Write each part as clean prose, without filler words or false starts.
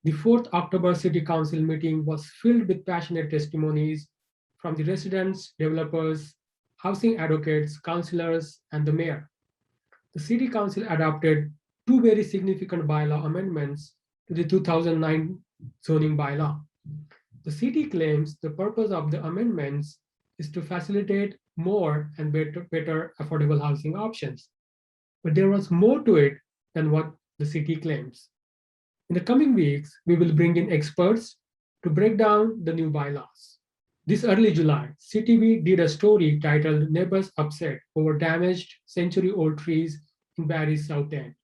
The 4th October City Council meeting was filled with passionate testimonies from the residents, developers, housing advocates, councillors, and the mayor. The City Council adopted two very significant bylaw amendments to the 2009 zoning bylaw. The city claims the purpose of the amendments is to facilitate more and better affordable housing options. But there was more to it than what the city claims. In the coming weeks, we will bring in experts to break down the new bylaws. This early July, CTV did a story titled Neighbors Upset over damaged century-old trees in Barrie's South End.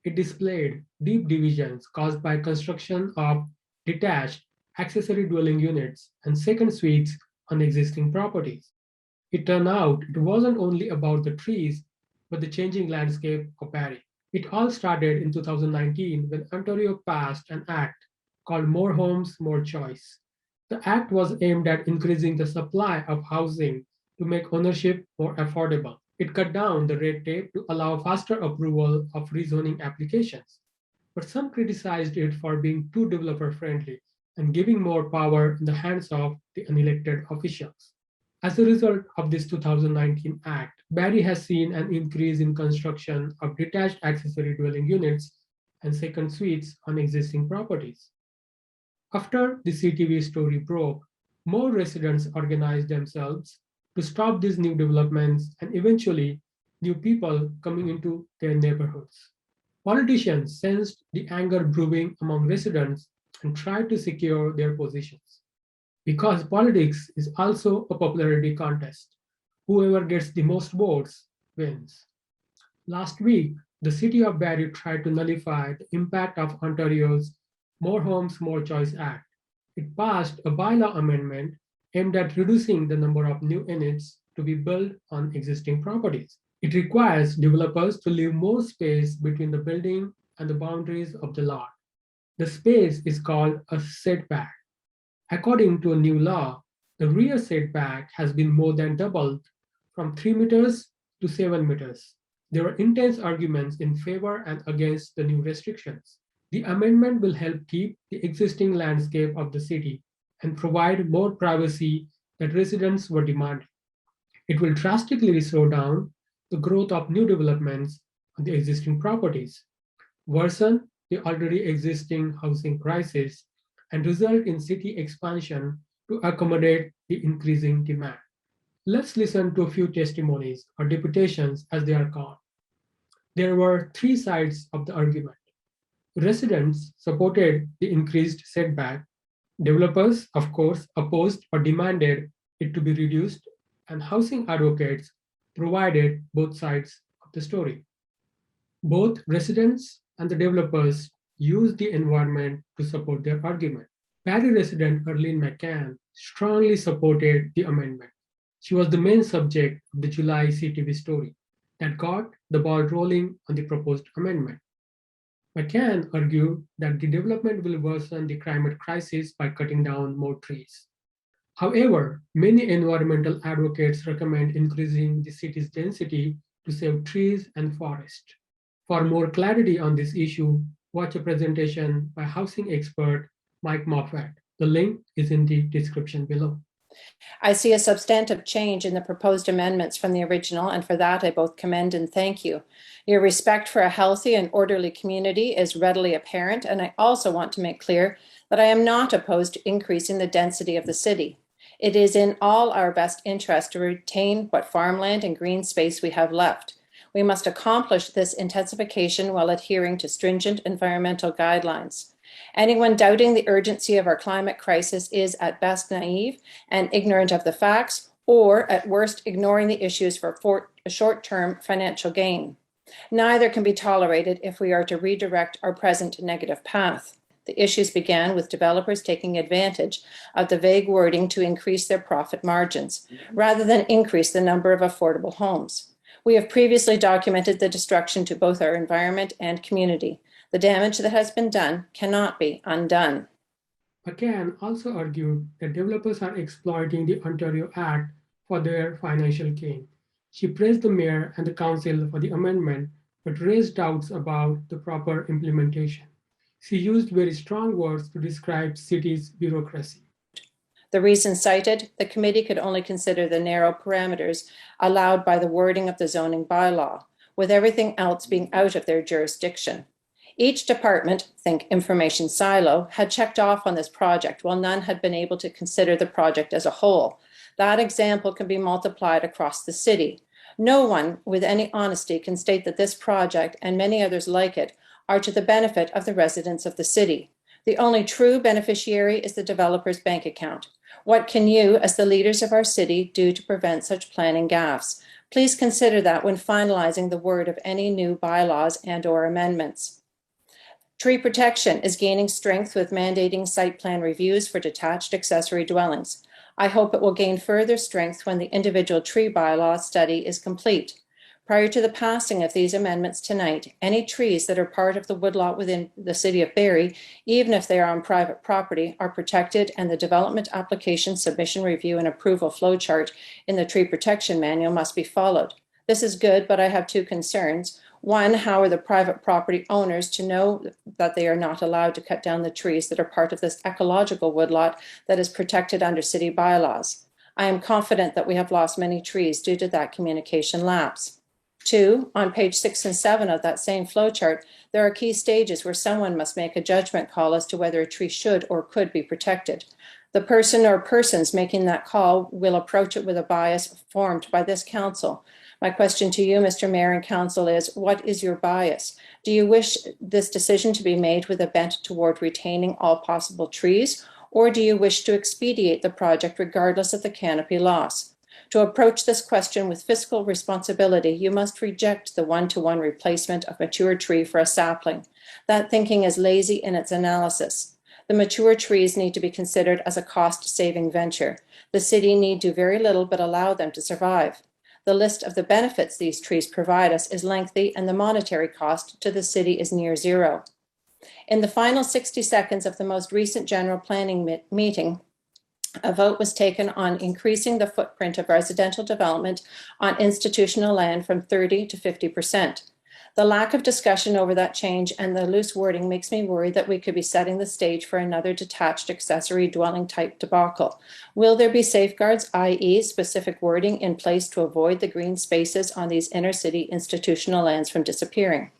It displayed deep divisions caused by construction of detached accessory dwelling units and second suites on existing properties. It turned out it wasn't only about the trees, but the changing landscape of Barrie. It all started in 2019 when Ontario passed an act called More Homes, More Choice. The act was aimed at increasing the supply of housing to make ownership more affordable. It cut down the red tape to allow faster approval of rezoning applications. But some criticized it for being too developer friendly and giving more power in the hands of the unelected officials. As a result of this 2019 act, Barrie has seen an increase in construction of detached accessory dwelling units and second suites on existing properties. After the CTV story broke, more residents organized themselves to stop these new developments and eventually new people coming into their neighborhoods. Politicians sensed the anger brewing among residents and tried to secure their positions. Because politics is also a popularity contest. Whoever gets the most votes wins. Last week, the city of Barrie tried to nullify the impact of Ontario's More Homes, More Choice Act. It passed a bylaw amendment aimed at reducing the number of new units to be built on existing properties. It requires developers to leave more space between the building and the boundaries of the lot. The space is called a setback. According to a new law, the rear setback has been more than doubled from 3 meters to 7 meters. There were intense arguments in favor and against the new restrictions. The amendment will help keep the existing landscape of the city and provide more privacy that residents were demanding. It will drastically slow down the growth of new developments on the existing properties, worsen the already existing housing crisis, and result in city expansion to accommodate the increasing demand. Let's listen to a few testimonies or deputations as they are called. There were three sides of the argument. Residents supported the increased setback. Developers, of course, opposed or demanded it to be reduced, and housing advocates provided both sides of the story. Both residents and the developers used the environment to support their argument. Barrie resident Arlene McCann strongly supported the amendment. She was the main subject of the July CTV story that got the ball rolling on the proposed amendment. McCann argued that the development will worsen the climate crisis by cutting down more trees. However, many environmental advocates recommend increasing the city's density to save trees and forest. For more clarity on this issue, watch a presentation by housing expert Mike Moffat. The link is in the description below. I see a substantive change in the proposed amendments from the original, and for that I both commend and thank you. Your respect for a healthy and orderly community is readily apparent, and I also want to make clear that I am not opposed to increasing the density of the city. It is in all our best interest to retain what farmland and green space we have left. We must accomplish this intensification while adhering to stringent environmental guidelines. Anyone doubting the urgency of our climate crisis is at best naive and ignorant of the facts, or at worst ignoring the issues for a short-term financial gain. Neither can be tolerated if we are to redirect our present negative path. The issues began with developers taking advantage of the vague wording to increase their profit margins, rather than increase the number of affordable homes. We have previously documented the destruction to both our environment and community. The damage that has been done cannot be undone. McCann also argued that developers are exploiting the Ontario Act for their financial gain. She praised the mayor and the council for the amendment, but raised doubts about the proper implementation. She used very strong words to describe city's bureaucracy. The reason cited, the committee could only consider the narrow parameters allowed by the wording of the zoning bylaw, with everything else being out of their jurisdiction. Each department, think information silo, had checked off on this project while none had been able to consider the project as a whole. That example can be multiplied across the city. No one with any honesty can state that this project and many others like it are to the benefit of the residents of the city. The only true beneficiary is the developer's bank account. What can you, as the leaders of our city, do to prevent such planning gaffes? Please consider that when finalizing the word of any new bylaws and/or amendments. Tree protection is gaining strength with mandating site plan reviews for detached accessory dwellings. I hope it will gain further strength when the individual tree bylaw study is complete. Prior to the passing of these amendments tonight, any trees that are part of the woodlot within the city of Barrie, even if they are on private property, are protected, and the development application submission review and approval flowchart in the tree protection manual must be followed. This is good, but I have two concerns. One, how are the private property owners to know that they are not allowed to cut down the trees that are part of this ecological woodlot that is protected under city bylaws? I am confident that we have lost many trees due to that communication lapse. Two, on page 6 and 7 of that same flowchart, there are key stages where someone must make a judgment call as to whether a tree should or could be protected. The person or persons making that call will approach it with a bias formed by this council. My question to you, Mr. Mayor and Council, is what is your bias? Do you wish this decision to be made with a bent toward retaining all possible trees, or do you wish to expedite the project regardless of the canopy loss? To approach this question with fiscal responsibility, you must reject the one-to-one replacement of mature tree for a sapling. That thinking is lazy in its analysis. The mature trees need to be considered as a cost-saving venture. The city need do very little but allow them to survive. The list of the benefits these trees provide us is lengthy, and the monetary cost to the city is near zero. In the final 60 seconds of the most recent general planning meeting, a vote was taken on increasing the footprint of residential development on institutional land from 30 to 50%. The lack of discussion over that change and the loose wording makes me worry that we could be setting the stage for another detached accessory dwelling type debacle. Will there be safeguards, i.e. specific wording, in place to avoid the green spaces on these inner city institutional lands from disappearing?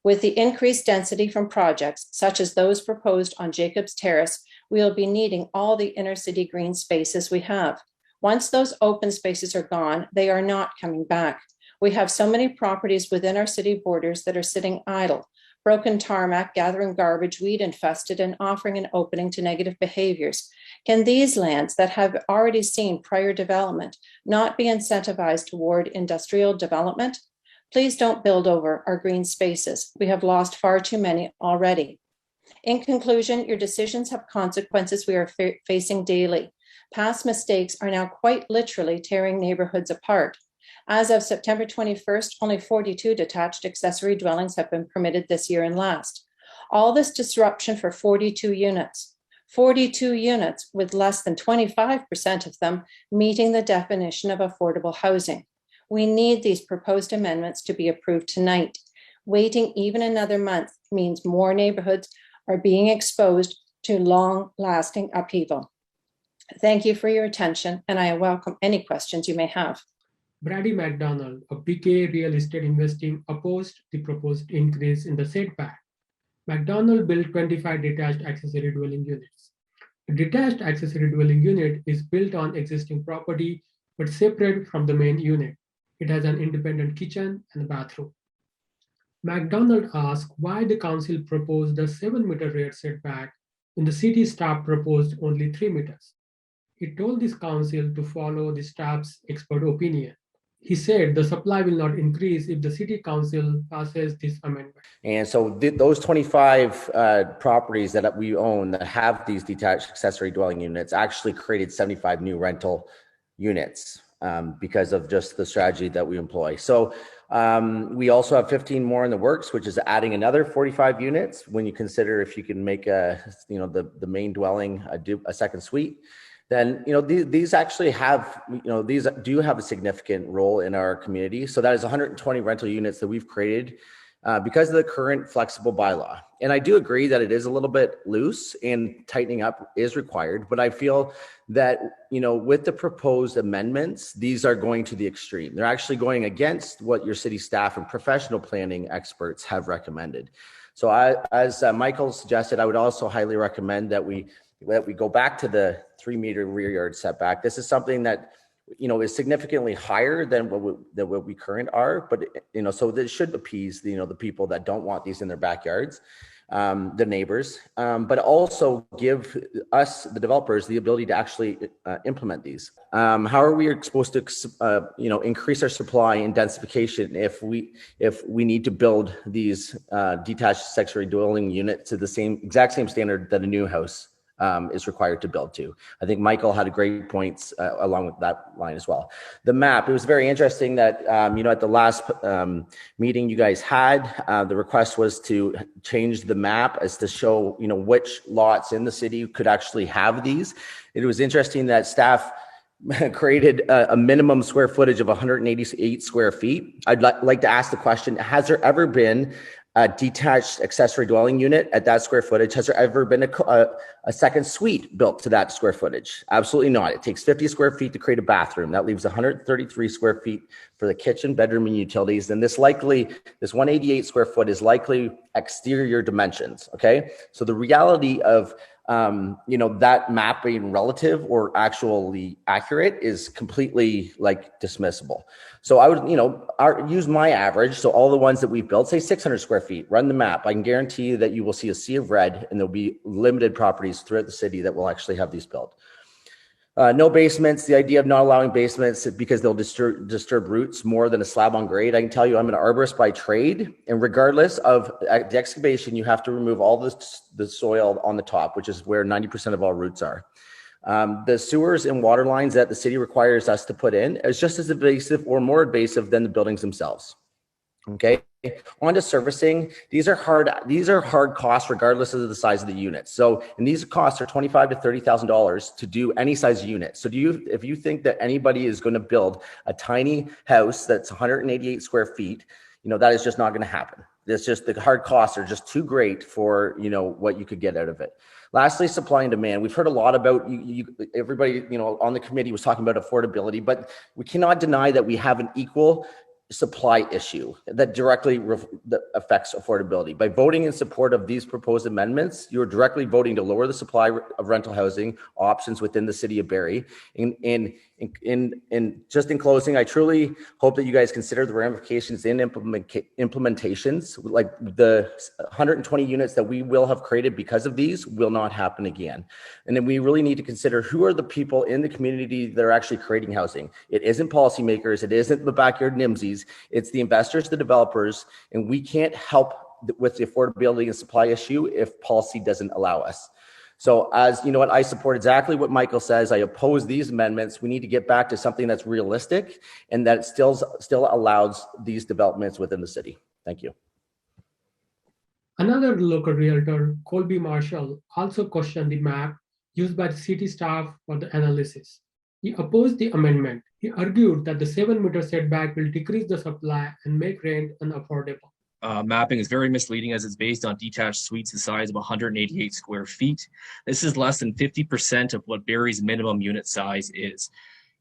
With the increased density from projects, such as those proposed on Jacobs Terrace, we will be needing all the inner city green spaces we have. Once those open spaces are gone, they are not coming back. We have so many properties within our city borders that are sitting idle, broken tarmac, gathering garbage, weed infested, and offering an opening to negative behaviors. Can these lands that have already seen prior development not be incentivized toward industrial development? Please don't build over our green spaces. We have lost far too many already. In conclusion, your decisions have consequences we are facing daily. Past mistakes are now quite literally tearing neighborhoods apart. As of September 21st, only 42 detached accessory dwellings have been permitted this year and last. All this disruption for 42 units. 42 units with less than 25% of them meeting the definition of affordable housing. We need these proposed amendments to be approved tonight. Waiting even another month means more neighborhoods are being exposed to long-lasting upheaval. Thank you for your attention, and I welcome any questions you may have. Brady McDonald, a PK real estate investing, opposed the proposed increase in the setback. McDonald built 25 detached accessory dwelling units. A detached accessory dwelling unit is built on existing property but separate from the main unit. It has an independent kitchen and bathroom. McDonald asked why the council proposed a 7-meter rear setback when the city staff proposed only 3 meters. He told this council to follow the staff's expert opinion. He said the supply will not increase if the city council passes this amendment. And so those 25 properties that we own that have these detached accessory dwelling units actually created 75 new rental units because of just the strategy that we employ. So we also have 15 more in the works, which is adding another 45 units when you consider if you can make the main dwelling a second suite. Then these actually have these do have a significant role in our community. So that is 120 rental units that we've created because of the current flexible bylaw. And I do agree that it is a little bit loose and tightening up is required, but I feel that, with the proposed amendments, these are going to the extreme. They're actually going against what your city staff and professional planning experts have recommended. So as Michael suggested, I would also highly recommend that we go back to the 3-meter rear yard setback. This is something that is significantly higher than what we current are, but so this should appease the people that don't want these in their backyards, the neighbors, but also give us, the developers, the ability to actually implement these. How are we supposed to increase our supply and densification if we need to build these detached accessory dwelling units to the exact same standard that a new house is required to build to? I think Michael had a great points along with that line as well. The map, it was very interesting that, at the last meeting you guys had, the request was to change the map as to show, which lots in the city could actually have these. It was interesting that staff created a minimum square footage of 188 square feet. I'd like to ask the question, has there ever been a detached accessory dwelling unit at that square footage? Has there ever been a second suite built to that square footage? Absolutely not. It takes 50 square feet to create a bathroom. That leaves 133 square feet for the kitchen, bedroom, and utilities. And this 188 square foot is likely exterior dimensions. Okay. So the reality of that map being relative or actually accurate is completely dismissible. So I would, use my average. So all the ones that we've built, say 600 square feet, run the map. I can guarantee you that you will see a sea of red, and there'll be limited properties throughout the city that will actually have these built. No basements. The idea of not allowing basements because they'll disturb roots more than a slab on grade. I can tell you I'm an arborist by trade, and regardless of the excavation, you have to remove all the soil on the top, which is where 90% of all roots are. The sewers and water lines that the city requires us to put in is just as invasive or more invasive than the buildings themselves. Okay. On to servicing. These are hard costs regardless of the size of the unit. So, and these costs are $25,000 to $30,000 to do any size unit. So if you think that anybody is going to build a tiny house that's 188 square feet, that is just not going to happen. It's just the hard costs are just too great for, what you could get out of it. Lastly, supply and demand. We've heard a lot about everybody, on the committee was talking about affordability, but we cannot deny that we have an equal supply issue that directly that affects affordability. By voting in support of these proposed amendments, you're directly voting to lower the supply of rental housing options within the city of Barrie. And just in closing, I truly hope that you guys consider the ramifications in implementations, like the 120 units that we will have created because of these will not happen again. And then we really need to consider who are the people in the community that are actually creating housing. It isn't policymakers. It isn't the backyard NIMSYs. It's the investors, the developers, and we can't help with the affordability and supply issue if policy doesn't allow us. So as you know what, I support exactly what Michael says. I oppose these amendments. We need to get back to something that's realistic and that still allows these developments within the city. Thank you. Another local realtor, Colby Marshall, also questioned the map used by the city staff for the analysis. He opposed the amendment. He argued that the 7-meter setback will decrease the supply and make rent unaffordable. Mapping is very misleading as it's based on detached suites the size of 188 square feet. This is less than 50% of what Barrie's minimum unit size is.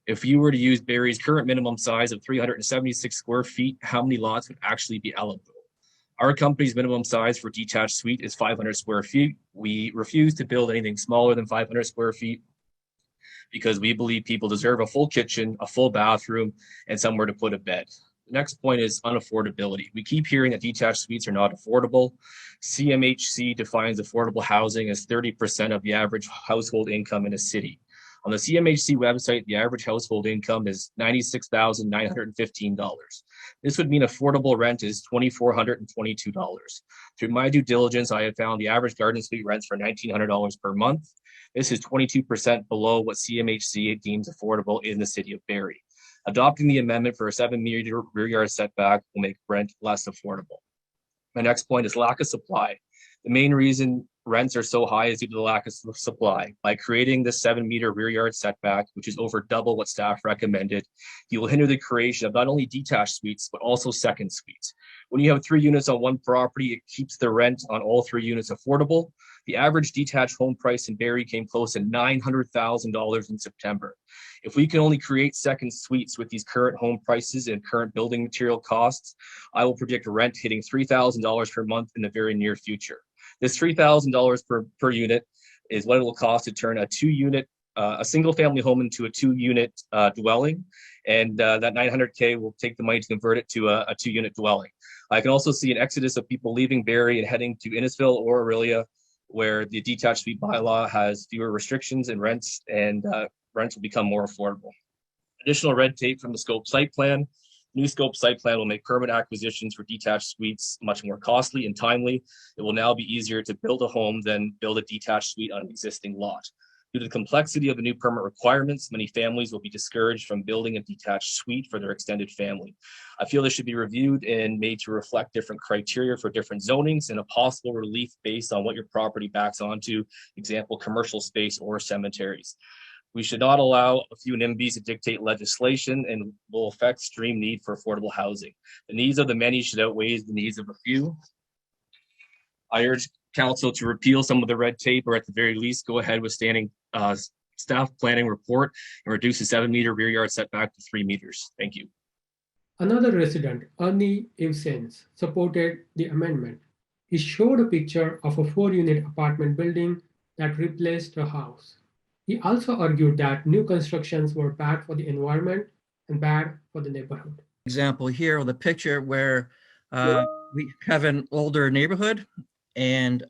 If you were to use Barrie's current minimum size of 376 square feet, how many lots would actually be eligible? Our company's minimum size for detached suite is 500 square feet. We refuse to build anything smaller than 500 square feet because we believe people deserve a full kitchen, a full bathroom, and somewhere to put a bed. The next point is unaffordability. We keep hearing that detached suites are not affordable. CMHC defines affordable housing as 30% of the average household income in a city. On the CMHC website, the average household income is $96,915. This would mean affordable rent is $2,422. Through my due diligence, I have found the average garden suite rents for $1,900 per month. This is 22% below what CMHC deems affordable in the city of Barrie. Adopting the amendment for a 7-meter rear yard setback will make rent less affordable. My next point is lack of supply. The main reason rents are so high is due to the lack of supply. By creating the 7-meter rear yard setback, which is over double what staff recommended, you will hinder the creation of not only detached suites, but also second suites. When you have 3 units on one property, it keeps the rent on all 3 units affordable. The average detached home price in Barrie came close to $900,000 in September. If we can only create second suites with these current home prices and current building material costs, I will predict rent hitting $3,000 per month in the very near future. This $3,000 per unit is what it will cost to turn a single family home into a 2-unit dwelling. And that $900K will take the money to convert it to a 2-unit dwelling. I can also see an exodus of people leaving Barrie and heading to Innisfil or Aurelia, where the detached suite bylaw has fewer restrictions and rents will become more affordable. Additional red tape from the scope site plan. New scope site plan will make permit acquisitions for detached suites much more costly and timely. It will now be easier to build a home than build a detached suite on an existing lot. Due to the complexity of the new permit requirements, many families will be discouraged from building a detached suite for their extended family. I feel this should be reviewed and made to reflect different criteria for different zonings and a possible relief based on what your property backs onto, example, commercial space or cemeteries. We should not allow a few NIMBYs to dictate legislation and will affect extreme need for affordable housing. The needs of the many should outweigh the needs of a few. I urge council to repeal some of the red tape, or at the very least, go ahead with standing staff planning report and reduce the 7-meter rear yard setback to 3 meters. Thank you. Another resident, Arnie Ivsins, supported the amendment. He showed a picture of a 4-unit apartment building that replaced a house. He also argued that new constructions were bad for the environment and bad for the neighborhood. Example here of the picture where we have an older neighborhood, and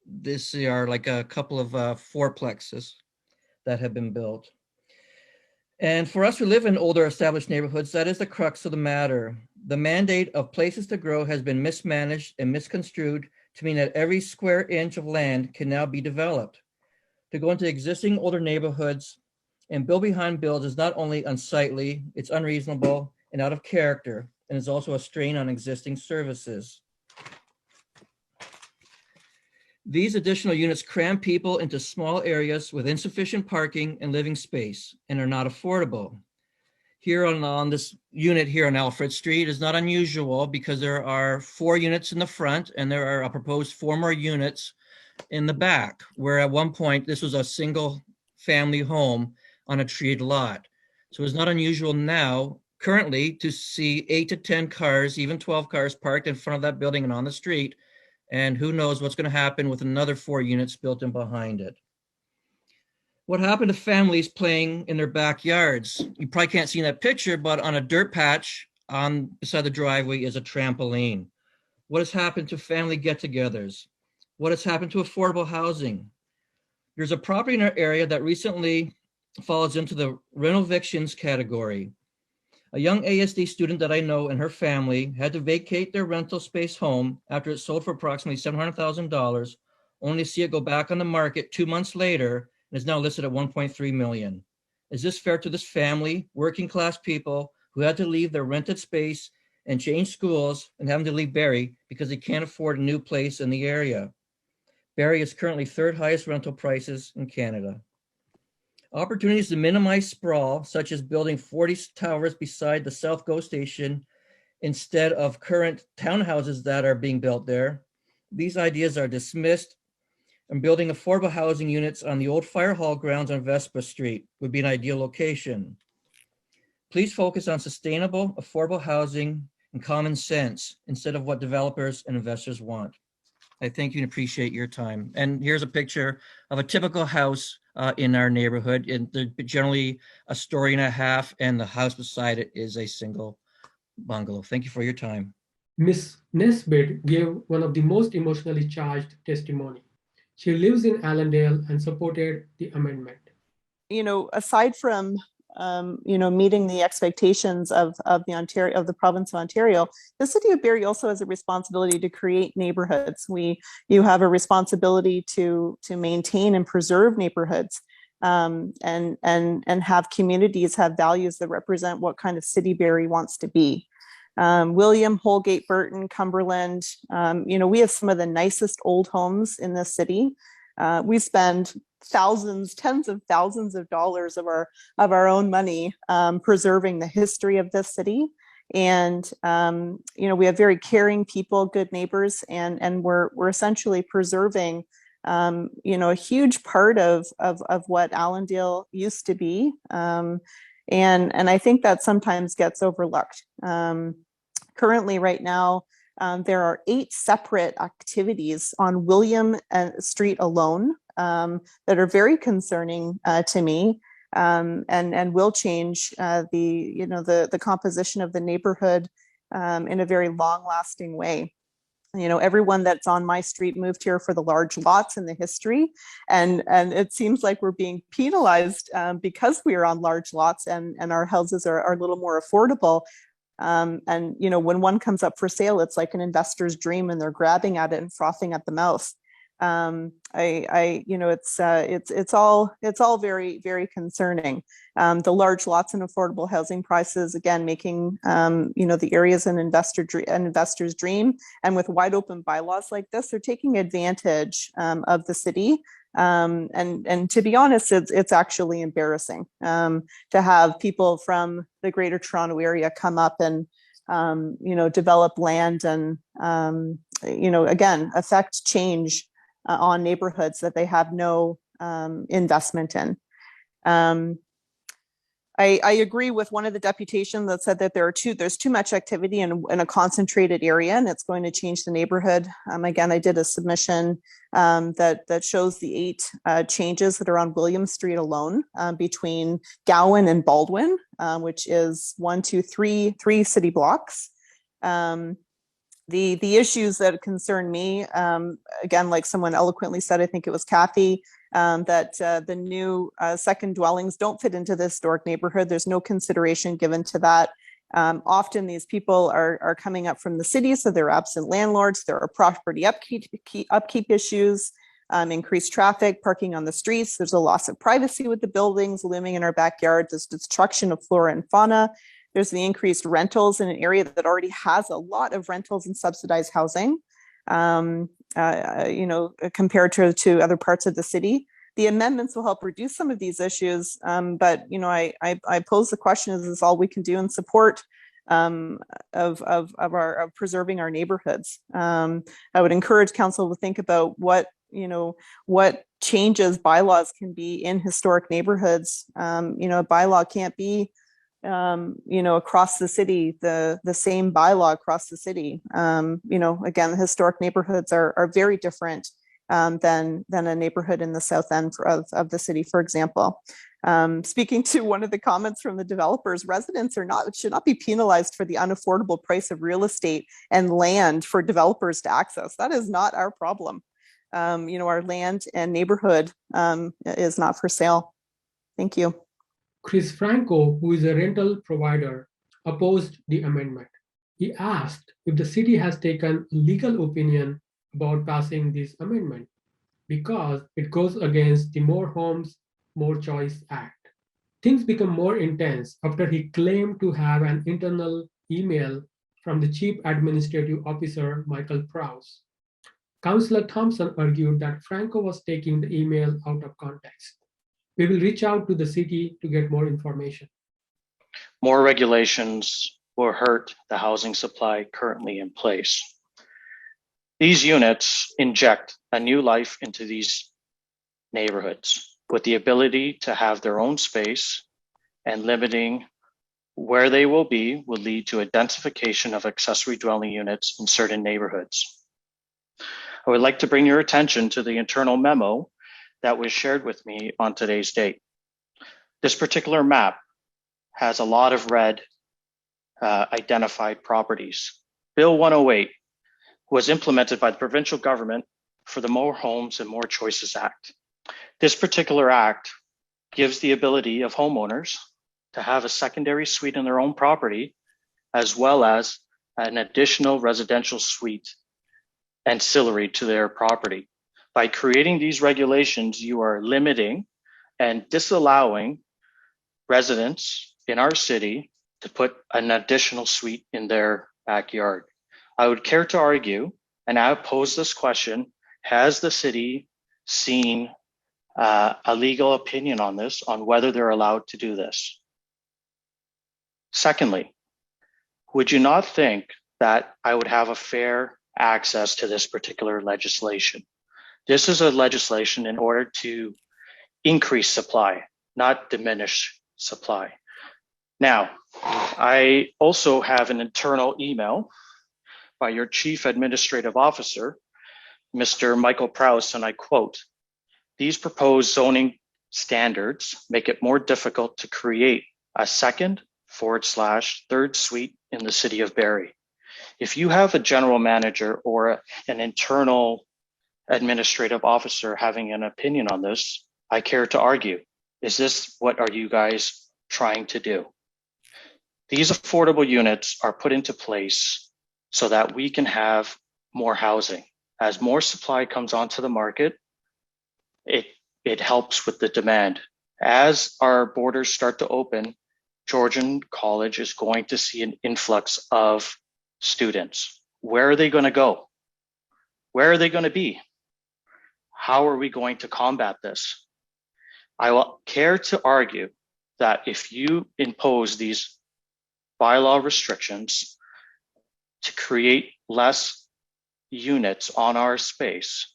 this are like a couple of fourplexes that have been built. And for us who live in older established neighborhoods, that is the crux of the matter. The mandate of places to grow has been mismanaged and misconstrued to mean that every square inch of land can now be developed. To go into existing older neighborhoods and build behind builds is not only unsightly, it's unreasonable and out of character, and is also a strain on existing services. These additional units cram people into small areas with insufficient parking and living space and are not affordable. Here on this unit here on Alfred Street is not unusual because there are 4 units in the front and there are a proposed 4 more units in the back, where at one point this was a single family home on a treed lot. So it's not unusual now currently to see 8 to 10 cars, even 12 cars parked in front of that building and on the street. And who knows what's going to happen with another 4 units built in behind it. What happened to families playing in their backyards? You probably can't see in that picture, but on a dirt patch beside the driveway is a trampoline. What has happened to family get-togethers? What has happened to affordable housing? There's a property in our area that recently falls into the rental evictions category. A young ASD student that I know and her family had to vacate their rental space home after it sold for approximately $700,000, only to see it go back on the market 2 months later and is now listed at $1.3 million. Is this fair to this family, working class people who had to leave their rented space and change schools and having to leave Barrie because they can't afford a new place in the area? Barrie is currently 3rd highest rental prices in Canada. Opportunities to minimize sprawl, such as building 40 towers beside the South GO station instead of current townhouses that are being built there. These ideas are dismissed, and building affordable housing units on the old fire hall grounds on Vespa Street would be an ideal location. Please focus on sustainable, affordable housing and common sense instead of what developers and investors want. I thank you and appreciate your time. And here's a picture of a typical house in our neighborhood. And they're generally a story and a half, and the house beside it is a single bungalow. Thank you for your time. Ms. Nesbitt gave one of the most emotionally charged testimony. She lives in Allendale and supported the amendment. Aside from meeting the expectations of the province of Ontario, the city of Barrie also has a responsibility to create neighborhoods. You have a responsibility to maintain and preserve neighborhoods, and have communities have values that represent what kind of city Barrie wants to be. William, Holgate, Burton, Cumberland. We have some of the nicest old homes in the city. We spend thousands, tens of thousands of dollars of our own money preserving the history of this city. And we have very caring people, good neighbors, and we're essentially preserving a huge part of what Allendale used to be. And I think that sometimes gets overlooked. Currently, right now, there are 8 separate activities on William Street alone that are very concerning to me, and will change the composition of the neighborhood in a very long-lasting way. Everyone that's on my street moved here for the large lots in the history, and it seems like we're being penalized because we are on large lots and our houses are a little more affordable. When one comes up for sale, it's like an investor's dream, and they're grabbing at it and frothing at the mouth. It's all very, very concerning. The large lots and affordable housing prices, again, making the areas an investor's dream. And with wide open bylaws like this, they're taking advantage of the city. And to be honest, it's actually embarrassing to have people from the Greater Toronto area come up and develop land and again affect change on neighborhoods that they have no investment in. I agree with one of the deputation that said that there's too much activity in a concentrated area, and it's going to change the neighborhood. Again, I did a submission that shows the 8 changes that are on William Street alone between Gowan and Baldwin, which is 3 city blocks. The issues that concern me, again, like someone eloquently said, I think it was Kathy, that the new second dwellings don't fit into the historic neighborhood. There's no consideration given to that. Often these people are coming up from the city, so they're absent landlords. There are property upkeep issues, increased traffic, parking on the streets. There's a loss of privacy with the buildings looming in our backyard. There's destruction of flora and fauna. There's the increased rentals in an area that already has a lot of rentals and subsidized housing, compared to other parts of the city. The amendments will help reduce some of these issues, but I pose the question: is this all we can do in support of preserving our neighborhoods? I would encourage council to think about what changes bylaws can be in historic neighborhoods. A bylaw can't be across the city, the same bylaw across the city. Again, historic neighborhoods are very different than a neighborhood in the south end of the city, for example. Speaking to one of the comments from the developers, residents should not be penalized for the unaffordable price of real estate and land for developers to access. That is not our problem. Our land and neighborhood is not for sale. Thank you. Chris Franco, who is a rental provider, opposed the amendment. He asked if the city has taken a legal opinion about passing this amendment because it goes against the More Homes, More Choice Act. Things become more intense after he claimed to have an internal email from the Chief Administrative Officer, Michael Prowse. Councillor Thompson argued that Franco was taking the email out of context. We will reach out to the city to get more information. More regulations will hurt the housing supply currently in place. These units inject a new life into these neighborhoods with the ability to have their own space, and limiting where they will be will lead to identification of accessory dwelling units in certain neighborhoods. I would like to bring your attention to the internal memo that was shared with me on today's date. This particular map has a lot of red identified properties. Bill 108 was implemented by the provincial government for the More Homes and More Choices Act. This particular act gives the ability of homeowners to have a secondary suite in their own property, as well as an additional residential suite ancillary to their property. By creating these regulations, you are limiting and disallowing residents in our city to put an additional suite in their backyard. I would care to argue, and I pose this question, has the city seen a legal opinion on this, on whether they're allowed to do this? Secondly, would you not think that I would have a fair access to this particular legislation? This is a legislation in order to increase supply, not diminish supply. Now, I also have an internal email by your Chief Administrative Officer, Mr. Michael Prowse, and I quote, "These proposed zoning standards make it more difficult to create a second/third suite in the city of Barrie. If you have a general manager or an internal administrative officer having an opinion on this, I care to argue, is this what are you guys trying to do? These affordable units are put into place so that we can have more housing. As more supply comes onto the market, it helps with the demand. As our borders start to open, Georgian College is going to see an influx of students. Where are they going to go? Where are they going to be? How are we going to combat this? I will care to argue that if you impose these bylaw restrictions to create less units on our space,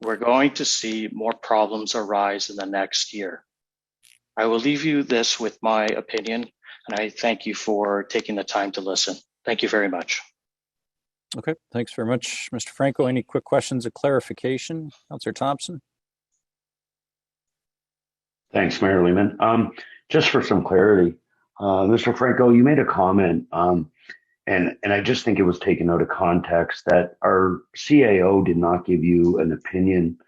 we're going to see more problems arise in the next year. I will leave you this with my opinion, and I thank you for taking the time to listen. Thank you very much. Okay, thanks very much, Mr. Franco. Any quick questions of clarification? Councillor Thompson? Thanks, Mayor Lehman. Just for some clarity, Mr. Franco, you made a comment, and I just think it was taken out of context that our CAO did not give you an opinion,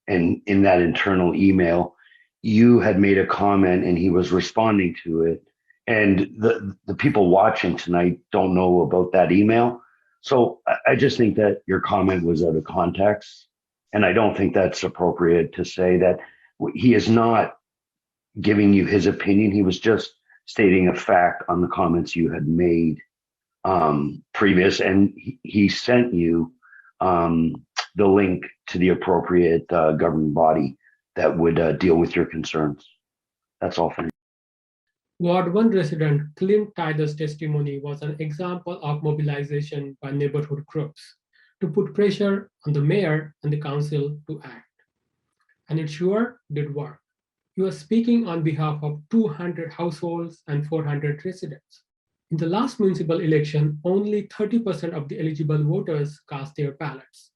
and in that internal email, you had made a comment and he was responding to it. And the people watching tonight don't know about that email. So I just think that your comment was out of context. And I don't think that's appropriate to say that he is not giving you his opinion. He was just stating a fact on the comments you had made previous. And he sent you the link to the appropriate governing body that would deal with your concerns. That's all for me. Ward 1 resident Clint Tyler's testimony was an example of mobilization by neighborhood groups to put pressure on the mayor and the council to act. And it sure did work. He was speaking on behalf of 200 households and 400 residents. In the last municipal election, only 30% of the eligible voters cast their ballots.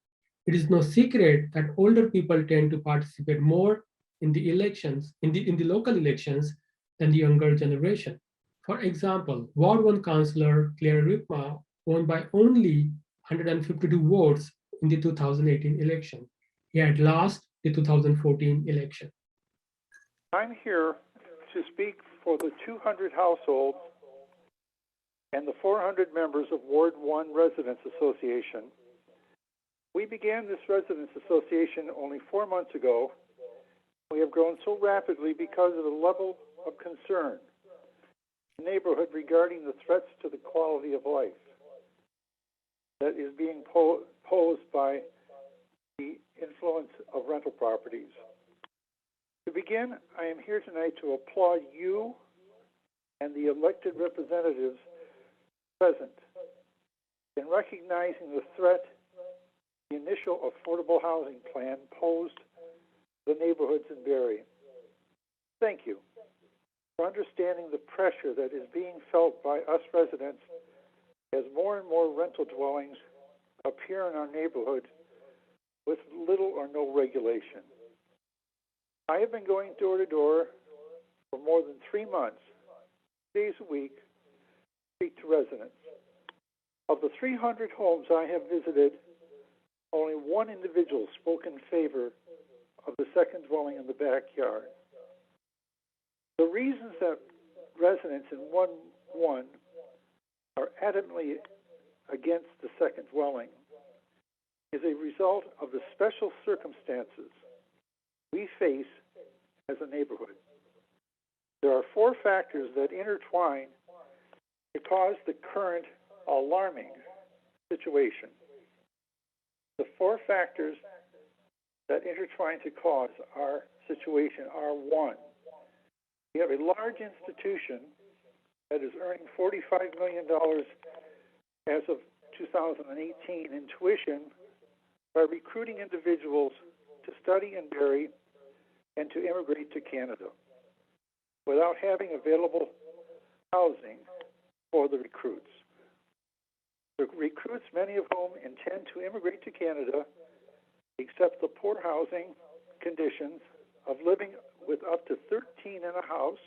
It is no secret that older people tend to participate more in the elections, in the local elections, than the younger generation. For example, Ward 1 Councillor Claire Ripma won by only 152 votes in the 2018 election. He had lost the 2014 election. I'm here to speak for the 200 households and the 400 members of Ward 1 Residents Association. We began this Residents Association only 4 months ago. We have grown so rapidly because of the level of concern in the neighborhood regarding the threats to the quality of life that is being posed by the influence of rental properties. To begin, I am here tonight to applaud you and the elected representatives present in recognizing the threat the initial affordable housing plan posed to the neighborhoods in Barrie. Thank you for understanding the pressure that is being felt by us residents as more and more rental dwellings appear in our neighborhood with little or no regulation. I have been going door to door for more than 3 months, 6 days a week, to speak to residents. Of the 300 homes I have visited, only one individual spoke in favor of the second dwelling in the backyard. The reasons that residents in Ward 1 are adamantly against the second dwelling is a result of the special circumstances we face as a neighborhood. There are 4 factors that intertwine to cause the current alarming situation. The four factors that intertwine to cause our situation are: one, we have a large institution that is earning $45 million as of 2018 in tuition by recruiting individuals to study in Barrie and to immigrate to Canada without having available housing for the recruits. The recruits, many of whom intend to immigrate to Canada, accept the poor housing conditions of living with up to 13 in a house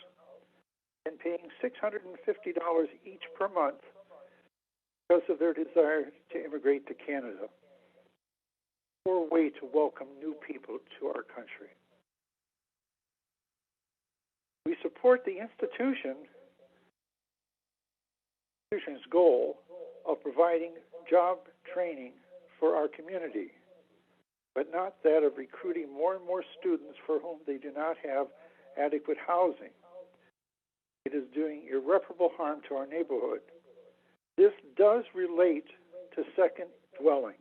and paying $650 each per month because of their desire to immigrate to Canada. A poor way to welcome new people to our country. We support the institution's goal of providing job training for our community, but not that of recruiting more and more students for whom they do not have adequate housing. It is doing irreparable harm to our neighborhood. This does relate to second dwellings.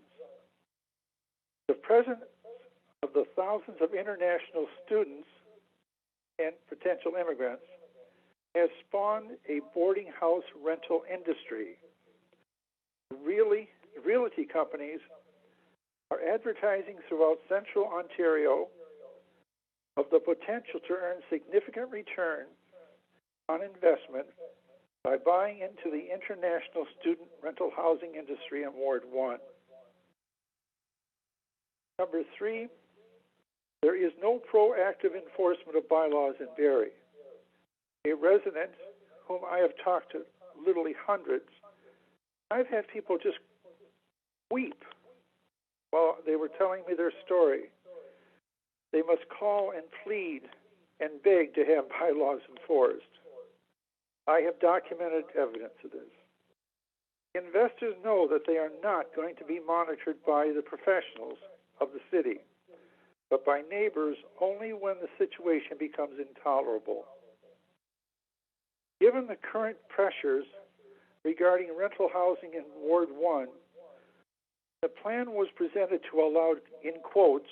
The presence of the thousands of international students and potential immigrants has spawned a boarding house rental industry. Realty companies are advertising throughout central Ontario of the potential to earn significant return on investment by buying into the international student rental housing industry in Ward 1. Number 3, there is no proactive enforcement of bylaws in Barrie. A resident whom I have talked to literally hundreds, I've had people just weep while they were telling me their story. They must call and plead and beg to have bylaws enforced. I have documented evidence of this. Investors know that they are not going to be monitored by the professionals of the city, but by neighbors only when the situation becomes intolerable. Given the current pressures regarding rental housing in Ward 1, the plan was presented to allow, in quotes,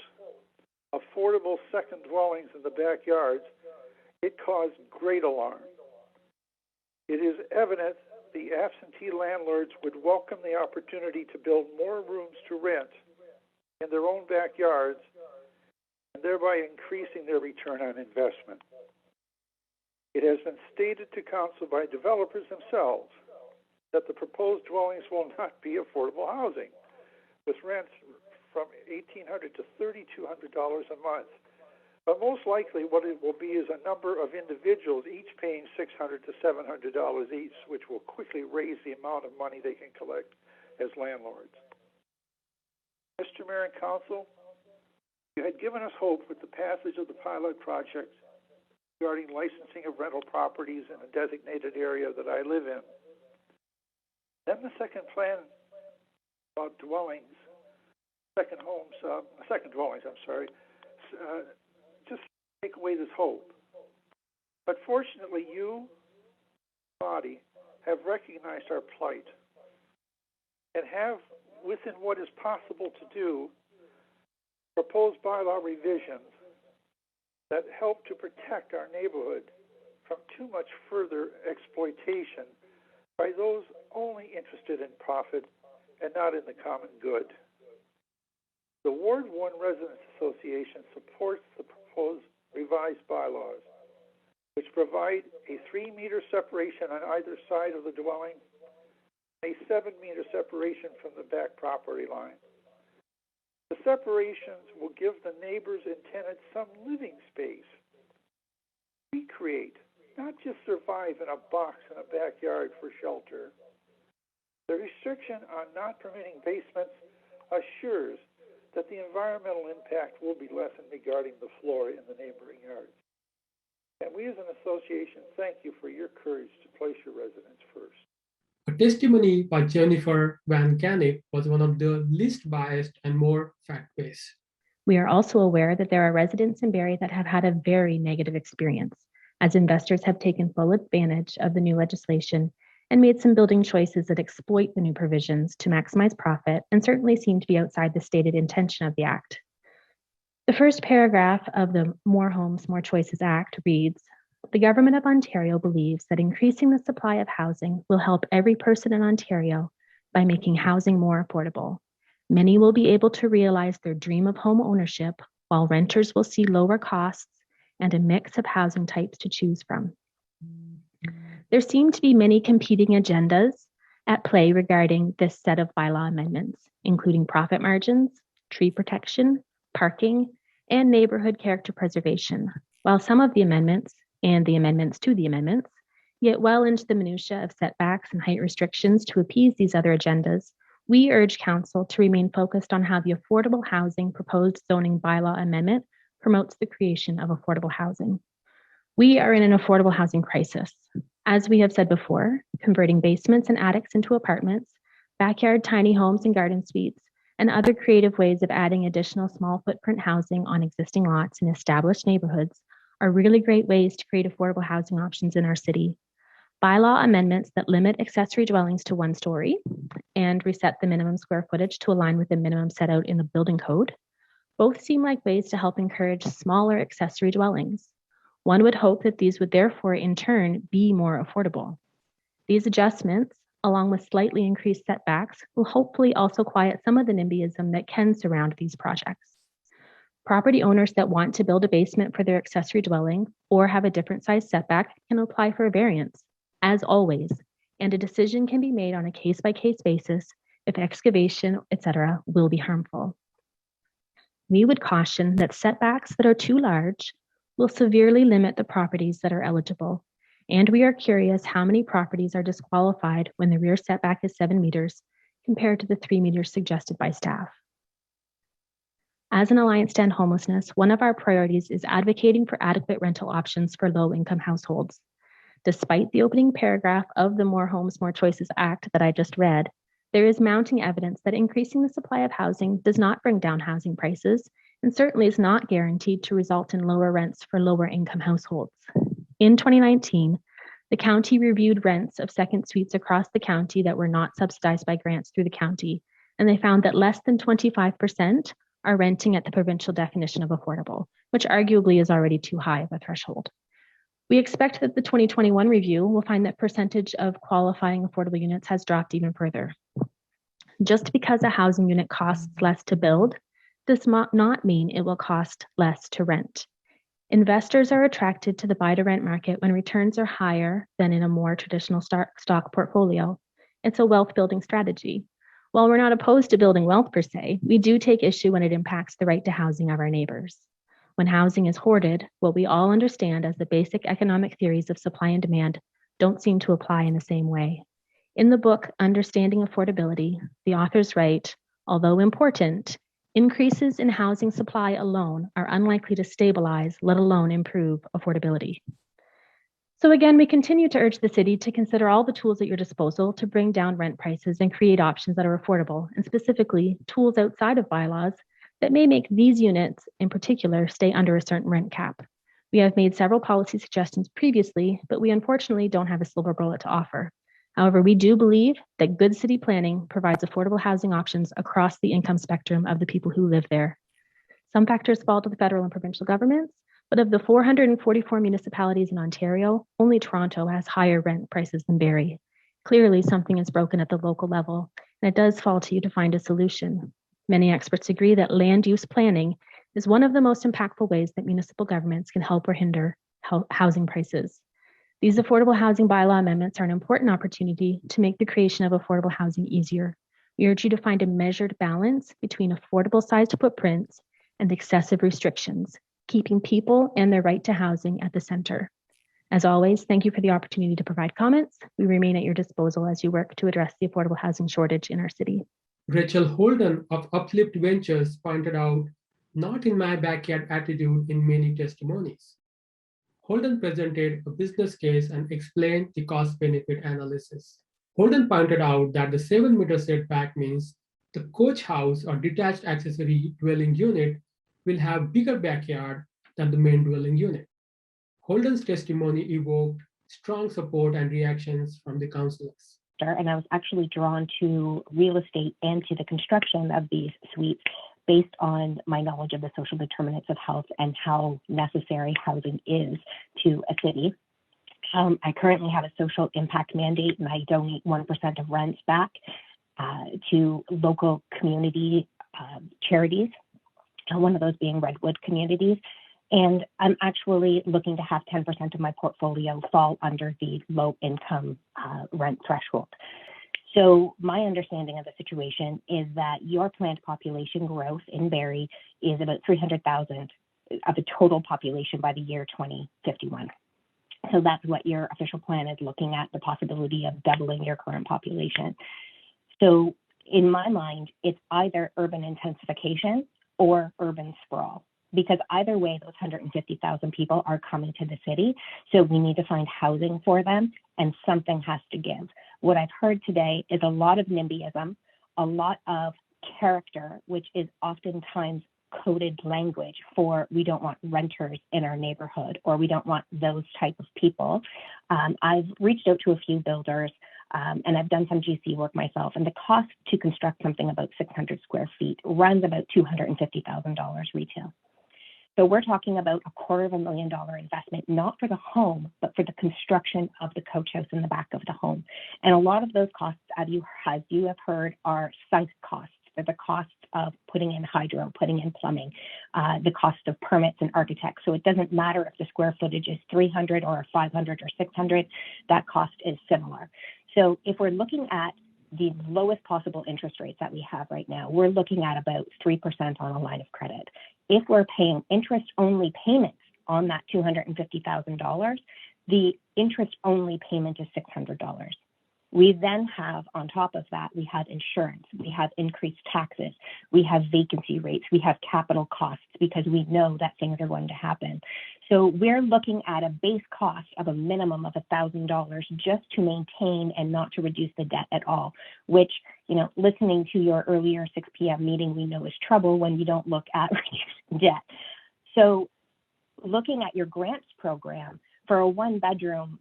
affordable second dwellings in the backyards. It caused great alarm. It is evident the absentee landlords would welcome the opportunity to build more rooms to rent in their own backyards and thereby increasing their return on investment. It has been stated to council by developers themselves that the proposed dwellings will not be affordable housing, with rents from $1,800 to $3,200 a month. But most likely what it will be is a number of individuals each paying $600 to $700 each, which will quickly raise the amount of money they can collect as landlords. Mr. Mayor and Council, you had given us hope with the passage of the pilot project regarding licensing of rental properties in a designated area that I live in. Then the second plan about dwellings, second dwellings, just take away this hope. But fortunately, you, body, have recognized our plight and have, within what is possible to do, proposed bylaw revisions that help to protect our neighborhood from too much further exploitation by those only interested in profit and not in the common good. The Ward 1 Residents Association supports the proposed revised bylaws, which provide a 3-meter separation on either side of the dwelling, a 7-meter separation from the back property line. The separations will give the neighbors and tenants some living space. Recreate, not just survive in a box in a backyard for shelter. The restriction on not permitting basements assures that the environmental impact will be lessened regarding the floor in the neighboring yards. And we as an association thank you for your courage to place your residents first. A testimony by Jennifer Van Gennip was one of the least biased and more fact-based. We are also aware that there are residents in Barrie that have had a very negative experience, as investors have taken full advantage of the new legislation and made some building choices that exploit the new provisions to maximize profit and certainly seem to be outside the stated intention of the Act. The first paragraph of the More Homes, More Choices Act reads, "The Government of Ontario believes that increasing the supply of housing will help every person in Ontario by making housing more affordable. Many will be able to realize their dream of home ownership, while renters will see lower costs and a mix of housing types to choose from." There seem to be many competing agendas at play regarding this set of bylaw amendments, including profit margins, tree protection, parking, and neighborhood character preservation. While some of the amendments and the amendments to the amendments get well into the minutiae of setbacks and height restrictions to appease these other agendas, we urge Council to remain focused on how the affordable housing proposed zoning bylaw amendment promotes the creation of affordable housing. We are in an affordable housing crisis. As we have said before, converting basements and attics into apartments, backyard tiny homes and garden suites, and other creative ways of adding additional small footprint housing on existing lots in established neighborhoods are really great ways to create affordable housing options in our city. Bylaw amendments that limit accessory dwellings to 1 story and reset the minimum square footage to align with the minimum set out in the building code both seem like ways to help encourage smaller accessory dwellings. One would hope that these would therefore in turn be more affordable. These adjustments, along with slightly increased setbacks, will hopefully also quiet some of the NIMBYism that can surround these projects. Property owners that want to build a basement for their accessory dwelling or have a different size setback can apply for a variance, as always, and a decision can be made on a case-by-case basis if excavation, etc., will be harmful. We would caution that setbacks that are too large will severely limit the properties that are eligible, and we are curious how many properties are disqualified when the rear setback is 7 meters compared to the 3 meters suggested by staff. As an Alliance to End Homelessness, one of our priorities is advocating for adequate rental options for low-income households. Despite the opening paragraph of the More Homes, More Choices Act that I just read, there is mounting evidence that increasing the supply of housing does not bring down housing prices and certainly is not guaranteed to result in lower rents for lower-income households. In 2019, the county reviewed rents of second suites across the county that were not subsidized by grants through the county, and they found that less than 25% are renting at the provincial definition of affordable, which arguably is already too high of a threshold. We expect that the 2021 review will find that percentage of qualifying affordable units has dropped even further. Just because a housing unit costs less to build does not mean it will cost less to rent. Investors are attracted to the buy-to-rent market when returns are higher than in a more traditional stock portfolio. It's a wealth-building strategy. While we're not opposed to building wealth per se, we do take issue when it impacts the right to housing of our neighbors. When housing is hoarded, what we all understand as the basic economic theories of supply and demand don't seem to apply in the same way. In the book, Understanding Affordability, the authors write, although important, increases in housing supply alone are unlikely to stabilize, let alone improve affordability. So again, we continue to urge the city to consider all the tools at your disposal to bring down rent prices and create options that are affordable, and specifically tools outside of bylaws that may make these units in particular stay under a certain rent cap. We have made several policy suggestions previously, but we unfortunately don't have a silver bullet to offer. However, we do believe that good city planning provides affordable housing options across the income spectrum of the people who live there. Some factors fall to the federal and provincial governments, but of the 444 municipalities in Ontario, only Toronto has higher rent prices than Barrie. Clearly, something is broken at the local level, and it does fall to you to find a solution. Many experts agree that land use planning is one of the most impactful ways that municipal governments can help or hinder housing prices. These affordable housing bylaw amendments are an important opportunity to make the creation of affordable housing easier. We urge you to find a measured balance between affordable sized footprints and excessive restrictions, keeping people and their right to housing at the center. As always, thank you for the opportunity to provide comments. We remain at your disposal as you work to address the affordable housing shortage in our city. Rachel Holden of Uplift Ventures pointed out, not in my backyard attitude in many testimonies. Holden presented a business case and explained the cost-benefit analysis. Holden pointed out that the 7-meter setback means the coach house or detached accessory dwelling unit will have bigger backyard than the main dwelling unit. Holden's testimony evoked strong support and reactions from the councillors. And I was actually drawn to real estate and to the construction of these suites based on my knowledge of the social determinants of health and how necessary housing is to a city. I currently have a social impact mandate, and I donate 1% of rents back to local community charities, one of those being Redwood Communities. And I'm actually looking to have 10% of my portfolio fall under the low income rent threshold. So my understanding of the situation is that your planned population growth in Barrie is about 300,000 of the total population by the year 2051. So that's what your official plan is looking at, the possibility of doubling your current population. So in my mind, it's either urban intensification or urban sprawl, because either way, those 150,000 people are coming to the city. So we need to find housing for them, and something has to give. What I've heard today is a lot of NIMBYism, a lot of character, which is oftentimes coded language for we don't want renters in our neighborhood, or we don't want those type of people. I've reached out to a few builders, and I've done some GC work myself, and the cost to construct something about 600 square feet runs about $250,000 retail. So we're talking about $250,000 investment, not for the home, but for the construction of the coach house in the back of the home. And a lot of those costs, as you have heard, are sunk costs. They're the cost of putting in hydro, putting in plumbing, the cost of permits and architects. So it doesn't matter if the square footage is 300 or 500 or 600, that cost is similar. So if we're looking at the lowest possible interest rates that we have right now, we're looking at about 3% on a line of credit. If we're paying interest-only payments on that $250,000, the interest-only payment is $600. We then have, on top of that, we have insurance, we have increased taxes, we have vacancy rates, we have capital costs, because we know that things are going to happen. So we're looking at a base cost of a minimum of $1,000 just to maintain and not to reduce the debt at all, which, you know, listening to your earlier 6 p.m. meeting, we know is trouble when you don't look at reducing debt. So looking at your grants program for a 1-bedroom,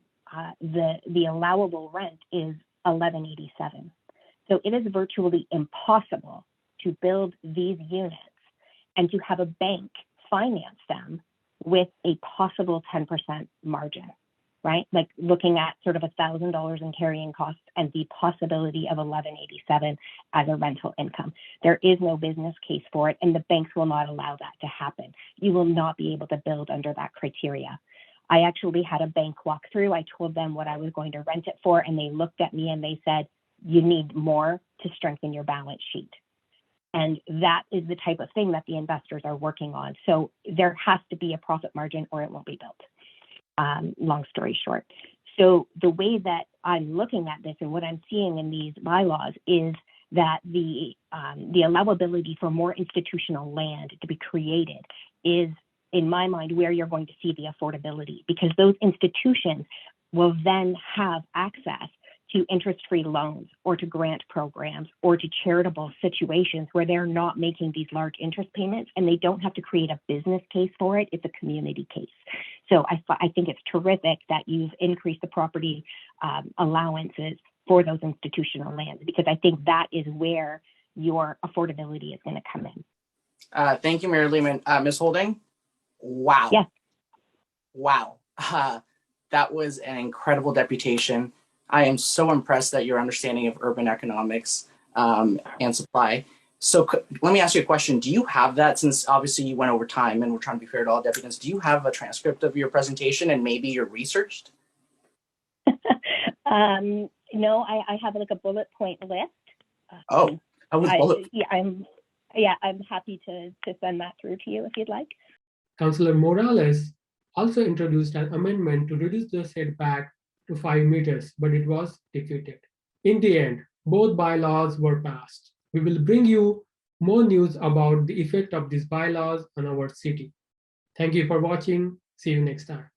the allowable rent is $1,187. So it is virtually impossible to build these units and to have a bank finance them with a possible 10% margin, right? Like looking at sort of $1,000 in carrying costs and the possibility of $1,187 as a rental income. There is no business case for it, and the banks will not allow that to happen. You will not be able to build under that criteria. I actually had a bank walk through. I told them what I was going to rent it for, and they looked at me and they said, you need more to strengthen your balance sheet. And that is the type of thing that the investors are working on. So there has to be a profit margin or it won't be built, long story short. So the way that I'm looking at this and what I'm seeing in these bylaws is that the allowability for more institutional land to be created is, in my mind, where you're going to see the affordability, because those institutions will then have access to interest-free loans or to grant programs or to charitable situations where they're not making these large interest payments, and they don't have to create a business case for it. It's a community case. So I think it's terrific that you've increased the property allowances for those institutional lands, because I think that is where your affordability is going to come in. Thank you, Mayor Lehman. Ms. Holden? Wow. Yes. Wow. That was an incredible deputation. I am so impressed at your understanding of urban economics and supply. So let me ask you a question. Do you have that, since obviously you went over time and we're trying to be fair to all deputants, do you have a transcript of your presentation and maybe you're researched? No, I have like a bullet point list. Oh, how was bullet? I'm happy to send that through to you if you'd like. Councillor Morales also introduced an amendment to reduce the setback to 5 meters, but it was defeated. In the end, both bylaws were passed. We will bring you more news about the effect of these bylaws on our city. Thank you for watching. See you next time.